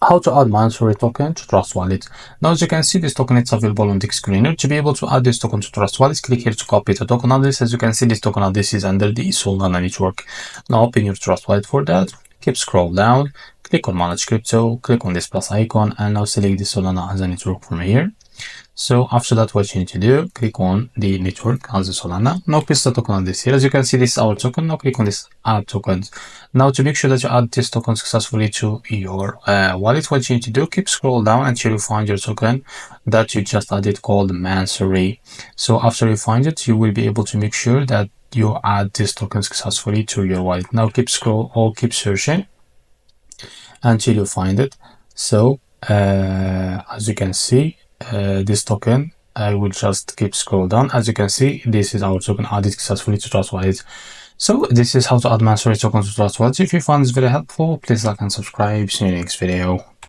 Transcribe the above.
How to add MANSORY token to Trust Wallet. Now, as you can see, this token is available on the screen. To be able to add this token to Trust Wallet, click here to copy the token address. As you can see, this token address is under the Solana network. Now, open your Trust Wallet for that. Keep scroll down, click on Manage Crypto, click on this plus icon, and now select the Solana as a network from here. So after that, what you need to do, click on the network as a Solana. Now paste the token on this here. As you can see, this is our token. Now click on this add tokens. Now to make sure that you add this token successfully to your wallet, what you need to do, keep scroll down until you find your token that you just added called MANSORY. So after you find it, you will be able to make sure that you add this token successfully to your wallet. Now keep scroll or keep searching until you find it. So as you can see, this token, I will just keep scroll down. As you can see, this is our token added successfully to Trust Wallet. So this is how to add MANSORY token to Trust Wallet. If you found this very helpful, please like and subscribe. See you in the next video.